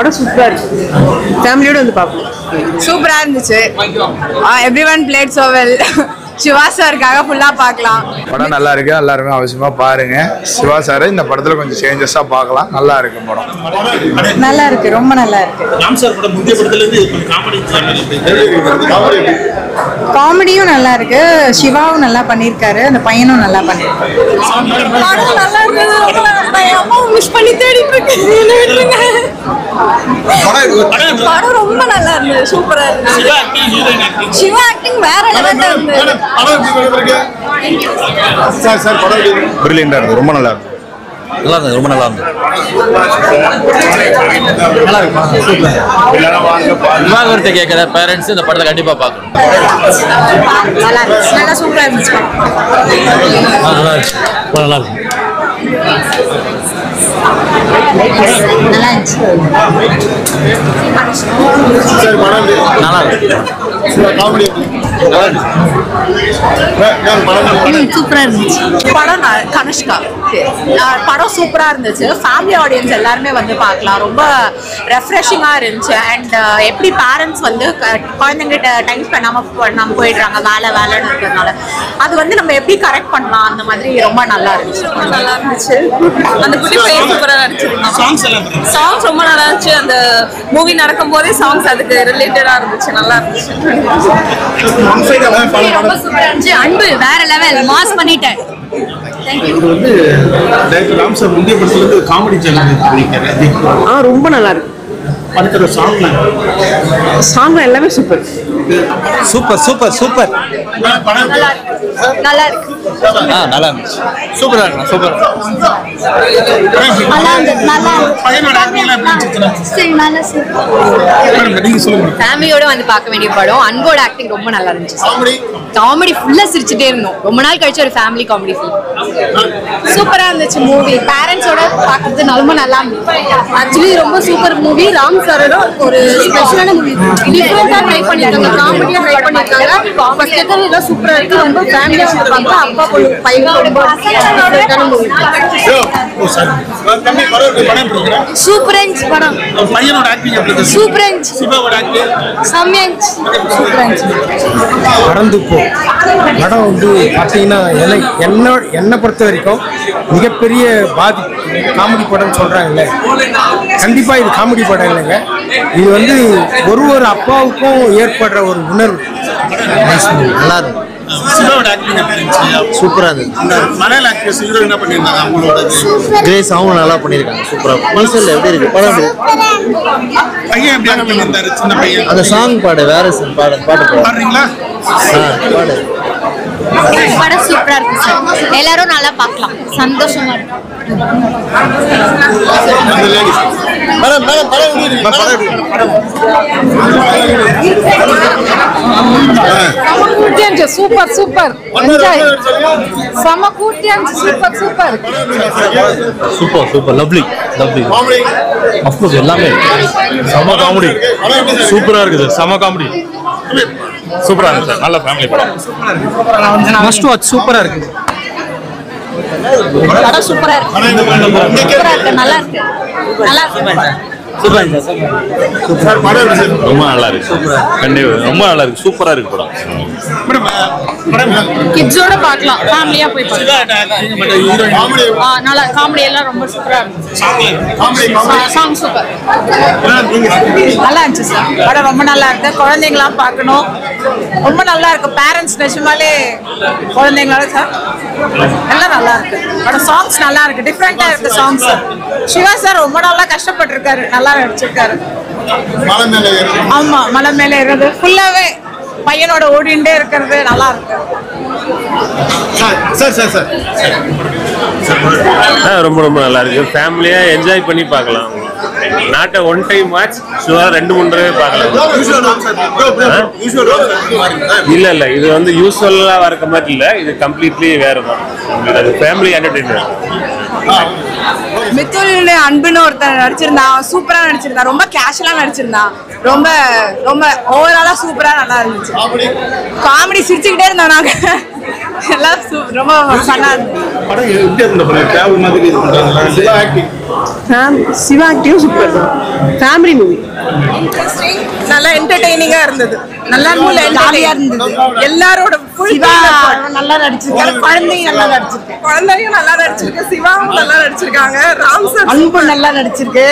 படம் சூப்பரா இருக்கு. ஃபேமிலியோட வந்து பார்ப்போம். சூப்பரா இருந்துச்சு. Everyone played so well. Siva சாருக்காக ஃபுல்லா பார்க்கலாம். படம் நல்லா இருக்கு, எல்லாருமே அவசியமா பாருங்க. சிவா சார் இந்த படத்துல கொஞ்சம் சேஞ்சஸா பார்க்கலாம். நல்லா இருக்கு படம். நல்லா இருக்கு, ரொம்ப நல்லா இருக்கு. ராம் சார் படம் முந்தைய படத்துல இருந்து காமெடியும் நல்லா இருக்கு, சிவாவும் நல்லா பண்ணிருக்காரு, அந்த பையனும் நல்லா பண்ணிருக்காரு. படம் நல்லா இருக்கு. அம்மா மிஸ் பண்ணி தேடிட்டு இருக்கேன். படம் ரொம்ப நல்லா இருந்தது, சூப்பரா இருந்துச்சு. சிவா ஆக்டிங் வேற லெவல்ல இருந்தது. பிரில்லியண்டா இருக்கு, ரொம்ப நல்லா இருக்கு. நல்லா இருந்தது, ரொம்ப நல்லா இருந்தது. விவாகரத்தை கேட்கிற பேரண்ட்ஸ் இந்த படத்தை கண்டிப்பா பார்க்கணும். நல்லா இருந்துச்சு, நல்லா சூப்பரா இருந்துச்சு. நல்லா இருந்துச்சு, நல்லா இருக்கு. நல்லா இருந்துச்சு. நல்லா இருக்கு. சூப்பரா இருந்துச்சு. படம் கனுஷ்கா படம் சூப்பரா இருந்துச்சு. ஃபேமிலி ஆடியன்ஸ் எல்லாருமே வந்து பார்க்கலாம். ரொம்ப ரெஃப்ரெஷிங்கா இருந்துச்சு. அண்ட் எப்படி பேரண்ட்ஸ் வந்து குழந்தைங்கிட்ட டைம் பண்ணாம போயிடுறாங்க வேலைன்னு இருக்கிறதுனால, அது வந்து நம்ம எப்படி கரெக்ட் பண்ணலாம், அந்த மாதிரி ரொம்ப நல்லா இருந்துச்சு. நல்லா இருந்துச்சு. அந்த குட்டி பையன் சூப்பரா நடிச்சிருந்தாங்க. சாங்ஸ் ரொம்ப நல்லா இருந்துச்சு. அந்த மூவி நடக்கும் போதே சாங்ஸ் அதுக்கு ரிலேட்டடா இருந்துச்சு, நல்லா இருந்துச்சு. ரொம்ப சூப்பரா இருந்துச்சு. அன்பு வேற லெவல், மாஸ் பண்ணிட்டேன். ராம் சார் முந்தைய படத்துல இருந்து காமெடி சேனல் ரொம்ப நல்லா இருக்கு. படத்தோட சாங் எல்லாமே சூப்பர் சூப்பர் சூப்பர் சூப்பர். நல்லா இருக்கு. நல்லா இருந்துச்சு. சூப்பரா இருக்கு. சூப்பர். ஃபேமிலியோட வந்து பார்க்க வேண்டிய படம். அன்போட ஆக்டிங் ரொம்ப நல்லா இருந்துச்சு. காமெடி ஃபுல்லா சிரிச்சுட்டே இருந்தோம். ரொம்ப நாள் கழிச்சு ஒரு ஃபேமிலி காமெடி ஃபிலிம். சூப்பரா இருந்துச்சு மூவி. பேரண்ட்ஸோட பார்க்கறது ரொம்ப நல்லா இருந்துச்சு. ஆக்சுவலி ரொம்ப சூப்பர் மூவி. ராம் சாரோட ஒரு ஸ்பெஷலான மூவி. டிஃபரெண்டா ட்ரை பண்ணிருக்காங்க, காமெடியா ட்ரை பண்ணிருக்காங்க. ஃபர்ஸ்ட் எல்லாம் சூப்பரா இருக்கு. ரொம்ப ஃபேமிலியா வந்து அப்பா பையன் ரொம்ப டிஃபரெண்டான மூவி. சூப்பரா இருந்துச்சு படம். பையனோட ஆக்டிங் எப்படி இருக்கு? சூப்பரா இருந்துச்சு. சிவாவோட ஆக்டிங் செம்மையா இருந்துச்சு. சூப்பரா இருந்துச்சு. கடந்து போ படம் வந்து பார்த்தீங்கன்னா என்னை பொறுத்த வரைக்கும் மிகப்பெரிய காமெடி படம் சொல்கிறாங்கல்ல, கண்டிப்பாக இது காமெடி படம் இல்லைங்க. இது வந்து ஒரு அப்பாவுக்கும் ஏற்படுற ஒரு உணர்வு. நல்லா இருக்கு. சிவாவோட ஆக்டிங் எப்படி இருந்துச்சு? சூப்பரா இருந்தது. மலையாள ஆக்ட்ரஸ் ஹீரோ என்ன பண்ணிருந்தாங்க அவங்களோட? கிரேஸ் அவங்க நல்லா பண்ணிருக்காங்க. சூப்பரா. மனசுல எப்படி இருக்கு படம்? பையன் எப்படி ஆக்ட் பண்ணிருந்தாரு? சின்ன பையன் அந்த சாங் பாடு வேற பாட்டு பாடுறீங்களா? பாடு. படம் சூப்பரா இருக்கு சார். எல்லாரும் நல்லா பார்க்கலாம். சந்தோஷமா இருக்கு. Super super enjoy. செம கூட்டியா super super super super lovely lovely. Of course எல்லாமே செம காமெடி. சூப்பரா இருக்குது. செம காமெடி. சூப்பரா இருக்கு சார். நல்ல ஃபேமிலி படம். Must watch. சூப்பரா இருக்கு. படம் சூப்பரா இருக்கு. சூப்பரா இருக்கு. நல்லா இருக்கு. நல்லா இருக்கு. ரொம்ப நல்லா இருக்கு. கண்டிப்பா ரொம்ப நல்லா இருக்கு. சூப்பரா இருக்கு படம். கிட்ஸோட பார்க்கலாம். ஃபேமிலியா போய் பார்க்கலாம். நல்லா காமெடி எல்லாம் ரொம்ப சூப்பரா இருந்துச்சு. Song super. நல்லா இருந்துச்சு சார். படம் ரொம்ப நல்லா இருக்கு. குழந்தைங்களாம் பார்க்கணும். ரொம்ப நல்லா இருக்கு. பேரண்ட்ஸ் நிஜமாலே குழந்தைங்களோட சார் எல்லாம் நல்லா இருக்கு. படம் சாங்ஸ் நல்லா இருக்கு. டிஃப்ரெண்டா இருக்கு சாங்ஸ். சிவா சார் ரொம்ப நாளா கஷ்டப்பட்டிருக்காரு. நல்லா நடிச்சிருக்காரு. ஆமா, மலை மேல ஏறது ஃபுல்லாவே பையனோட ஓடிண்டே இருக்கிறது நல்லா இருக்கு. ரொம்ப ரொம்ப நல்லா இருக்கு. ஃபேமிலியா என்ஜாய் பண்ணி பார்க்கலாம். நாட் ஒன் டைம் வாட்ச், ஷுவரா 2-3 தடவை பார்க்கலாம். இல்ல இது வந்து யூஸ்வலா வர மாதிரி இல்ல. இது கம்ப்ளீட்லி வேற தான். அது ஃபேமிலி என்டர்டெயின்மெண்ட். மித்துல் அன்புன்னு ஒருத்தர் நடிச்சிருந்தான். சூப்பரா நடிச்சிருந்தான். ரொம்ப கேஷுவலா நடிச்சிருந்தான். ரொம்ப ரொம்ப ஓவராலா சூப்பரா நல்லா இருந்துச்சு. காமெடி சிரிச்சுக்கிட்டே இருந்தோம் நாங்க. எல்லாம் ரொம்ப ஃபன்னா இருந்தது. படம் எப்படி இருந்த படம் டிராவல் மாதிரி இது பண்றாங்க. Siva active super. Family movie. நல்லா என்டர்டெய்னிங்கா இருந்தது. நல்லா ஜாலியா இருந்தது. எல்லாரோட சிவா நல்லா நடிச்சிருக்காரு. குழந்தையும் நல்லா நடிச்சிருக்கு. சிவாவும் நல்லா நடிச்சிருக்காங்க. ராம் சார் அன்பு நல்லா நடிச்சிருக்கு.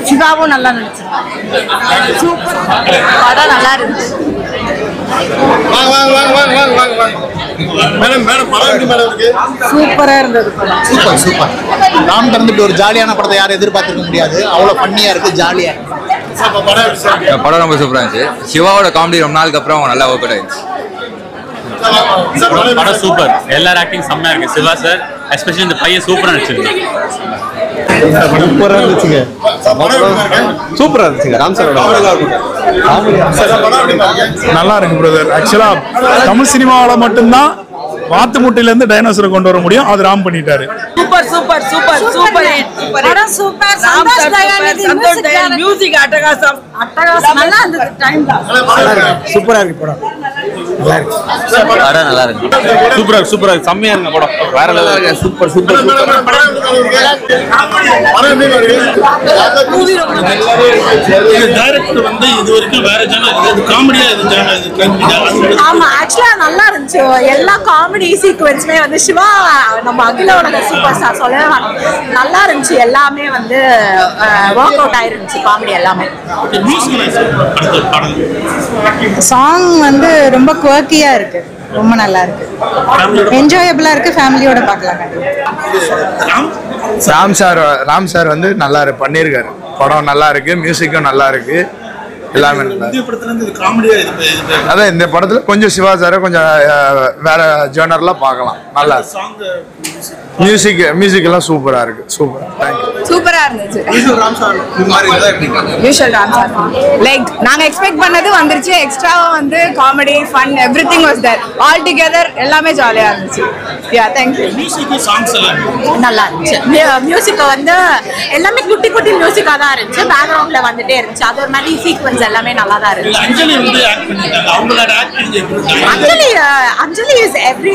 சிவாவும் நல்லா நடிச்சிருக்காங்க. சூப்பர் படம் நல்லா இருந்துச்சு. சூப்பரா இருந்தது. சூப்பர். ராம் திறந்துட்டு ஒரு ஜாலியான படத்தை யாரும் எதிர்பார்த்திருக்க முடியாது. அவ்வளவு ஃபன்னியா இருக்கு, ஜாலியா இருக்கு. படம் ரொம்ப சூப்பரா இருந்துச்சு. சிவாவோட காமெடி ரொம்ப நாளுக்கு அப்புறம் நல்லா ஒர்க் அவுட் ஆயிடுச்சு. படம் சூப்பர். எல்லாரும் ஆக்டிங் செம்மையா இருக்கு. சிவா சார் எஸ்பெஷலி இந்த பையன் சூப்பரா நடிச்சிருக்கு. சூப்பரா இருந்துச்சுங்க. சூப்பரா இருந்துச்சுங்க. ராம் சார் நல்லா இருக்கு பிரதர். ஆக்சுவலா தமிழ் சினிமாவில் மட்டும்தான் வாத்து முட்டையிலேருந்து டைனோசரை கொண்டு வர முடியும். அது ராம் பண்ணிட்டாரு. படம் சூப்பர். சந்தோஷ் தயாநிதி மியூசிக் அட்டகாசம் நல்லா இருந்தது. டைம் சூப்பரா இருக்கு படம். நல்லா இருக்கு. படம் நல்லா இருக்கு. சூப்பரா செம்மையா இருக்கு படம். வேற லெவல்ல சூப்பர். டைரக்டர் வந்து இது வரைக்கும் வேற ஜானர் இது காமெடியா இது. ஆமா, ஆக்சுவலா நல்லா இருந்துச்சு. எல்லா காமெடி சீக்வென்ஸுமே வந்து சிவா நம்ம அகிலோட சூப்பர் ஸ்டார் சொல்ல நல்லா இருந்துச்சு. எல்லாமே வந்து ஒர்க் அவுட் ஆயிருந்துச்சு. காமெடி எல்லாமே. சாங் வந்து ரொம்ப குவர்க்கியா இருக்கு. ரொம்ப நல்லா இருக்கு. என்ஜாயபிளா இருக்கு. ஃபேமிலியோட பார்க்கலாம். ராம் சார் வந்து நல்லா பண்ணியிருக்காரு. படம் நல்லா இருக்கு. மியூசிக்கும் நல்லா இருக்கு. எல்லாமே அதான் இந்த படத்துல கொஞ்சம் சிவா சாரை கொஞ்சம் வேற ஜேர்னர்ல பார்க்கலாம். நல்லா மியூசிக் எல்லாம் சூப்பரா இருக்கு. சூப்பரா இருந்துச்சு. யூஷுவல் ராம் சார் லைக் நாங்க எக்ஸ்பெக்ட் பண்ணது வந்துருச்சு. எக்ஸ்ட்ராவா வந்து comedy fun everything was there. All together எல்லாமே ஜாலியா இருந்துச்சு. Yeah thank you. Music songs எல்லாம் நல்லா இருந்துச்சு. மியூசிக் வந்து எல்லாமே குட்டி குட்டி மியூசிக்கா தான் இருந்துச்சு. பேக்ரவுண்ட்ல வந்துட்டே இருந்துச்சு. அது ஒரு மாதிரி சீக்வென்ஸ் எல்லாமே நல்லா தான் இருந்துச்சு. அஞ்சலி வந்து ஆக்ட் பண்ணிட்டாங்க. அவங்களோட ஆக்டிங் எப்படி? அஞ்சலி இஸ் எவ்ரி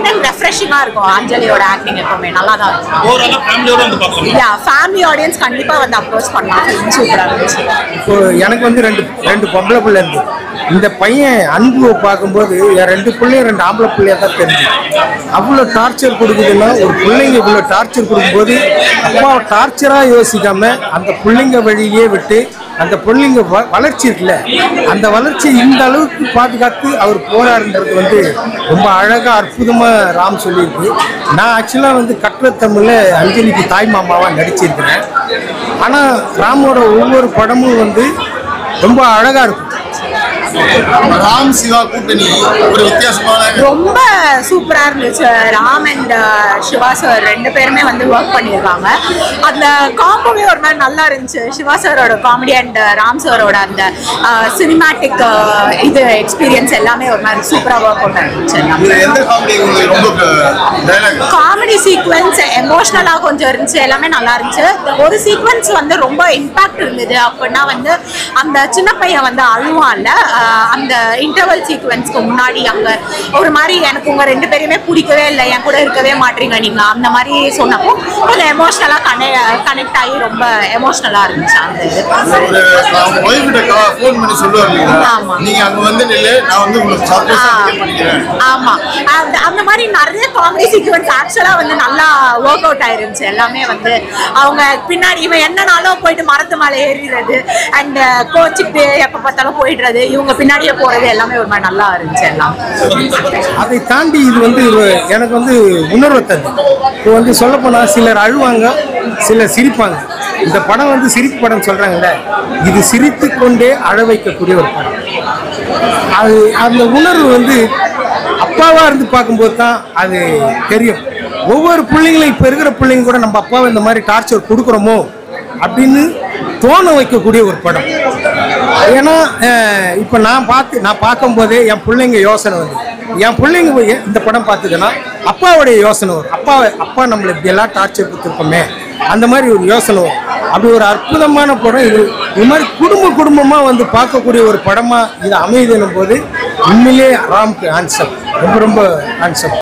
டைம் ரெஃப்ரெஷிங்கா இருக்கும். அஞ்சலியோட ஆக்டிங் எப்பவுமே நல்லா தான் இருக்கும். ஓவராலா ஃபேமிலியோட வந்து பார்க்கலாம். யா ஃபேமிலி ஆடியன்ஸ் கண்டிப்பா வந்து அப்ரோச் பண்ணலாம். சூப்பரா இருந்துச்சு. இப்போ எனக்கு வந்து ரெண்டு பொம்பளை பிள்ளை இருந்து இந்த பையன் அன்பு பார்க்கும்போது என் 2 பிள்ளையும் 2 ஆம்பளை பிள்ளையா தான் தெரிஞ்சு. அவ்வளோ டார்ச்சர் கொடுக்குதுன்னா ஒரு பிள்ளைங்க இவ்வளோ டார்ச்சர் கொடுக்கும்போது அப்பா டார்ச்சரா யோசிக்காம அந்த பிள்ளைங்க வழியே விட்டு அந்த பிள்ளைங்க வளர்ச்சி இருக்குல்ல, அந்த வளர்ச்சி இந்த அளவுக்கு பாதுகாத்து அவர் போராடுன்றது வந்து ரொம்ப அழகா அற்புதமா ராம் சொல்லியிருக்கு. நான் ஆக்சுவலா வந்து கற்ற தமிழ்ல அஞ்சலிக்கு தாய் மாமாவா நடிச்சிருக்கிறேன். ஆனா ராமோட ஒவ்வொரு படமும் வந்து ரொம்ப அழகா இருக்கும். ராம் சிவா கூட்டணி ஒரு வித்தியாசமான ரொம்ப சூப்பரா இருந்துச்சு. ராம் அண்ட் சிவா சார் 2 பேருமே வந்து ஒர்க் பண்ணியிருக்காங்க. அந்த காம்போவே ஒரு மாதிரி நல்லா இருந்துச்சு. சிவா சாரோட காமெடி அண்ட் ராம் சாரோட அந்த சினிமேட்டிக் இது எக்ஸ்பீரியன்ஸ் எல்லாமே ஒரு மாதிரி சூப்பரா ஒர்க் அவுட் ஆயிருந்துச்சு. காமெடி சீக்வென்ஸ் எமோஷனலா கொஞ்சம் இருந்துச்சு. எல்லாமே நல்லா இருந்துச்சு. ஒரு சீக்வென்ஸ் வந்து ரொம்ப இம்பாக்ட் இருந்தது. அப்படின்னா வந்து அந்த சின்ன பையன் வந்து அழுவான்ல, அந்த இன்டர்வல் சீக்வென்ஸ்க்கு முன்னாடி அங்க ஒரு மாதிரி எனக்கு உங்க 2 பேருமே பிடிக்கவே இல்லை, என் கூட இருக்கவே மாட்டீங்க நீங்க, அந்த மாதிரி சொன்னப்போ கொஞ்சம் எமோஷனலா கனெக்ட் ஆகி ரொம்ப எமோஷனலா இருந்துச்சு. ஆமா, அந்த மாதிரி நிறைய காமெடி சீக்வென்ஸ் ஆக்சுவலா வந்து நல்லா ஒர்க் அவுட் ஆயிருந்துச்சு. எல்லாமே வந்து அவங்க பின்னாடி இவன் என்னனாலும் போயிட்டு மரத்து மேலே ஏறிடுறது அண்ட் கோச்சிட்டு எப்ப பார்த்தாலும் போயிடுறது, இவங்க பின்னாடியே போறது எல்லாமே ஒரு மாதிரி நல்லா இருந்துச்சு. எல்லாம் அதை தாண்டி இது வந்து எனக்கு வந்து உணர்வை தந்து. இப்போ வந்து சொல்லப்போனா சிலர் அழுவாங்க, சிலர் சிரிப்பாங்க. இந்த படம் வந்து சிரிப்பு படம் சொல்றாங்கல்ல, இது சிரித்து கொண்டே அழ வைக்கக்கூடிய ஒரு படம். அது அந்த உணர்வு வந்து அப்பாவா இருந்து பார்க்கும்போது தான் அது தெரியும். ஒவ்வொரு பிள்ளைங்களும் இப்போ இருக்கிற பிள்ளைங்க கூட நம்ம அப்பாவை இந்த மாதிரி டார்ச்சர் கொடுக்குறோமோ அப்படின்னு தோண வைக்கக்கூடிய ஒரு படம். ஏன்னா இப்போ நான் பார்க்கும்போதே என் பிள்ளைங்க யோசனை வந்து, என் பிள்ளைங்க இந்த படம் பார்த்துக்கன்னா அப்பாவுடைய யோசனை வரும். அப்பா நம்மளை இப்படியெல்லாம் டார்ச்சர் கொடுத்துருக்கோமே, அந்த மாதிரி ஒரு யோசனை வரும். அப்படி ஒரு அற்புதமான படம் இது. இது மாதிரி குடும்பமாக வந்து பார்க்கக்கூடிய ஒரு படமாக இது அமையுதுன்னும் போது உண்மையிலே ராம்க்கு ஆன்சர் ரொம்ப ரொம்ப ஆன்சர்